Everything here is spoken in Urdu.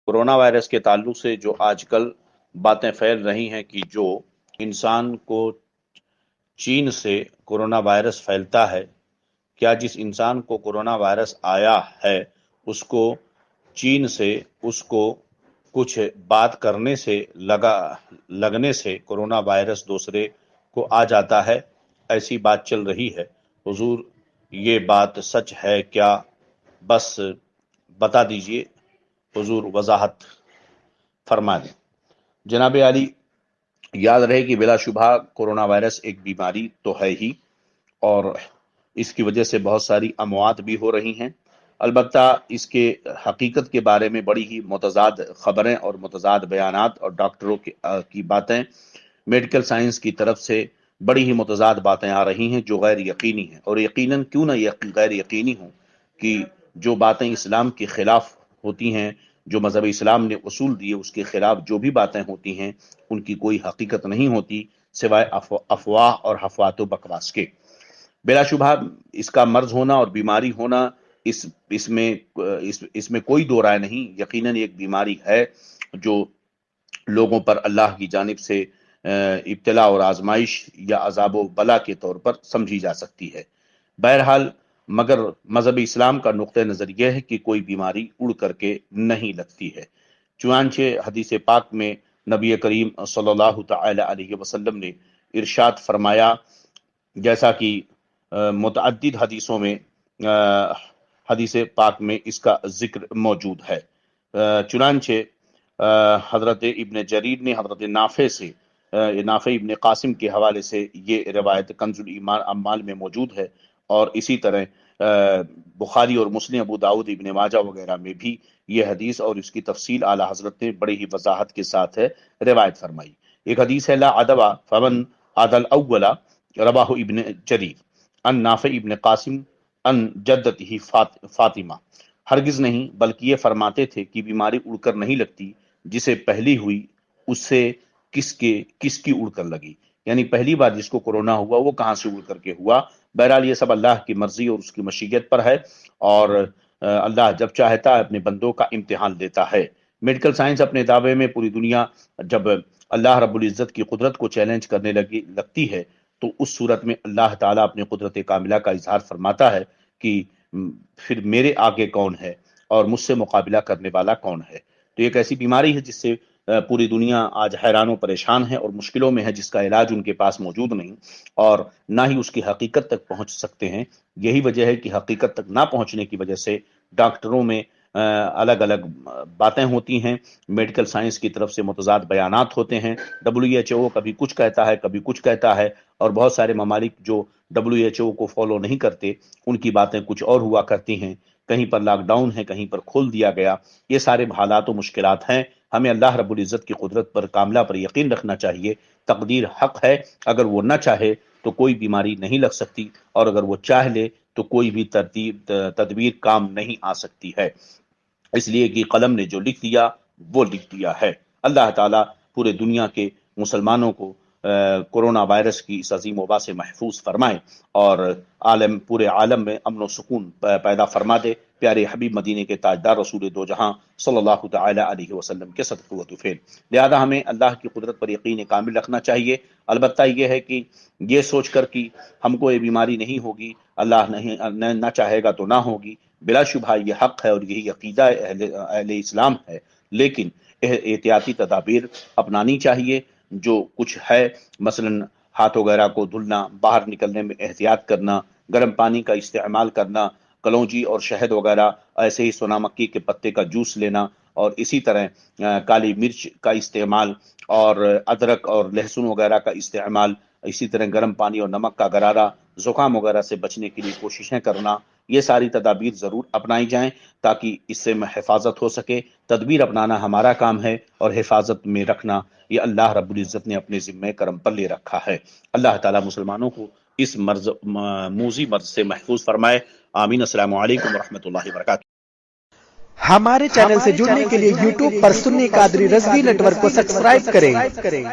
کورونا وائرس کے تعلق سے جو آج کل باتیں پھیل رہی ہیں کہ جو انسان کو چین سے کورونا وائرس پھیلتا ہے، کیا جس انسان کو کورونا وائرس آیا ہے اس کو چین سے اس کو کچھ بات کرنے سے لگنے سے کورونا وائرس دوسرے کو آ جاتا ہے؟ ایسی بات چل رہی ہے حضور، یہ بات سچ ہے کیا؟ بس بتا دیجئے حضور، وضاحت فرما دیں جناب عالی۔ یاد رہے کہ بلا شبہ کورونا وائرس ایک بیماری تو ہے ہی، اور اس کی وجہ سے بہت ساری اموات بھی ہو رہی ہیں۔ البتہ اس کے حقیقت کے بارے میں بڑی ہی متضاد خبریں اور متضاد بیانات اور ڈاکٹروں کی باتیں، میڈیکل سائنس کی طرف سے بڑی ہی متضاد باتیں آ رہی ہیں جو غیر یقینی ہیں، اور یقیناً کیوں نہ غیر یقینی ہوں کہ جو باتیں اسلام کے خلاف ہوتی ہیں، جو مذہب اسلام نے اصول دیے اس کے خلاف جو بھی باتیں ہوتی ہیں ان کی کوئی حقیقت نہیں ہوتی سوائے افواہ اور حفوات و بکواس کے۔ بلا شبہ اس کا مرض ہونا اور بیماری ہونا، اس میں کوئی دو رائے نہیں، یقیناً ایک بیماری ہے جو لوگوں پر اللہ کی جانب سے ابتلا اور آزمائش یا عذاب و بلا کے طور پر سمجھی جا سکتی ہے۔ بہرحال مگر مذہب اسلام کا نقطہ نظر یہ ہے کہ کوئی بیماری اڑ کر کے نہیں لگتی ہے، چنانچہ حدیث پاک میں نبی کریم صلی اللہ تعالی علیہ وسلم نے ارشاد فرمایا، جیسا کہ متعدد حدیثوں میں حدیث پاک میں اس کا ذکر موجود ہے۔ چنانچہ حضرت ابن جریر نے حضرت نافع ابن قاسم کے حوالے سے یہ روایت کنز الایمان اعمال میں موجود ہے، اور اسی طرح بخاری اور مسلم، ابو داؤد، ابن ماجہ وغیرہ میں بھی یہ حدیث اور اس کی تفصیل اعلی حضرت نے بڑی ہی وضاحت کے ساتھ روایت فرمائی۔ ایک حدیث ہے لا عدوى فمن عدى الاول، رواہ ابن جریر ان نافع ابن قاسم ان جدتہ فاطمہ۔ ہرگز نہیں، بلکہ یہ فرماتے تھے کہ بیماری اڑ کر نہیں لگتی، جسے پہلی ہوئی اس سے کس کی اڑ کر لگی، یعنی پہلی بار جس کو کورونا ہوا وہ کہاں سے اڑ کر کے ہوا۔ بہرحال یہ سب اللہ کی مرضی اور اس کی مشیت پر ہے، اور اللہ جب چاہتا ہے اپنے بندوں کا امتحان لیتا ہے۔ میڈیکل سائنس اپنے دعوے میں پوری دنیا جب اللہ رب العزت کی قدرت کو چیلنج کرنے لگتی ہے تو اس صورت میں اللہ تعالیٰ اپنی قدرت کاملہ کا اظہار فرماتا ہے کہ پھر میرے آگے کون ہے اور مجھ سے مقابلہ کرنے والا کون ہے۔ تو ایک ایسی بیماری ہے جس سے پوری دنیا آج حیران و پریشان ہے اور مشکلوں میں ہے، جس کا علاج ان کے پاس موجود نہیں، اور نہ ہی اس کی حقیقت تک پہنچ سکتے ہیں۔ یہی وجہ ہے کہ حقیقت تک نہ پہنچنے کی وجہ سے ڈاکٹروں میں الگ الگ باتیں ہوتی ہیں، میڈیکل سائنس کی طرف سے متضاد بیانات ہوتے ہیں۔ WHO کبھی کچھ کہتا ہے، کبھی کچھ کہتا ہے، اور بہت سارے ممالک جو WHO کو فالو نہیں کرتے ان کی باتیں کچھ اور ہوا کرتی ہیں، کہیں پر لاک ڈاؤن ہے، کہیں پر کھول دیا گیا۔ یہ سارے حالات و مشکلات ہیں، ہمیں اللہ رب العزت کی قدرت پر کاملہ پر یقین رکھنا چاہیے۔ تقدیر حق ہے، اگر وہ نہ چاہے تو کوئی بیماری نہیں لگ سکتی، اور اگر وہ چاہ لے تو کوئی بھی تدبیر کام نہیں آ سکتی ہے، اس لیے کہ قلم نے جو لکھ دیا وہ لکھ دیا ہے۔ اللہ تعالیٰ پورے دنیا کے مسلمانوں کو کورونا وائرس کی اس عظیم وبا سے محفوظ فرمائے، اور پورے عالم میں امن و سکون پیدا فرما دے، پیارے حبیب مدینے کے تاجدار رسول دو جہاں صلی اللہ تعالی علیہ وسلم کے صدقے و طفیل۔ لہذا ہمیں اللہ کی قدرت پر یقین کامل رکھنا چاہیے۔ البتہ یہ ہے کہ یہ سوچ کر کہ ہم کو یہ بیماری نہیں ہوگی، اللہ نہ چاہے گا تو نہ ہوگی، بلا شبہ یہ حق ہے اور یہی عقیدہ اہل اسلام ہے، لیکن احتیاطی تدابیر اپنانی چاہیے۔ جو کچھ ہے مثلا ہاتھ وغیرہ کو دھلنا، باہر نکلنے میں احتیاط کرنا، گرم پانی کا استعمال کرنا، کلونجی اور شہد وغیرہ، ایسے ہی سونا مکی کے پتے کا جوس لینا، اور اسی طرح کالی مرچ کا استعمال، اور ادرک اور لہسن وغیرہ کا استعمال، اسی طرح گرم پانی اور نمک کا غرارہ، زکام وغیرہ سے بچنے کے لیے کوششیں کرنا، یہ ساری تدابیر ضرور اپنائی جائیں تاکہ اس سے حفاظت ہو سکے۔ تدبیر اپنانا ہمارا کام ہے، اور حفاظت میں رکھنا یہ اللہ رب العزت نے اپنے ذمہ کرم پر لے رکھا ہے۔ اللہ تعالیٰ مسلمانوں کو اس موذی مرض سے محفوظ فرمائے، آمین۔ السلام علیکم ورحمۃ اللہ وبرکاتہ۔ ہمارے چینل سے جڑنے کے لیے YouTube پر سنی قادری رضوی نیٹ ورک کو سبسکرائب کریں۔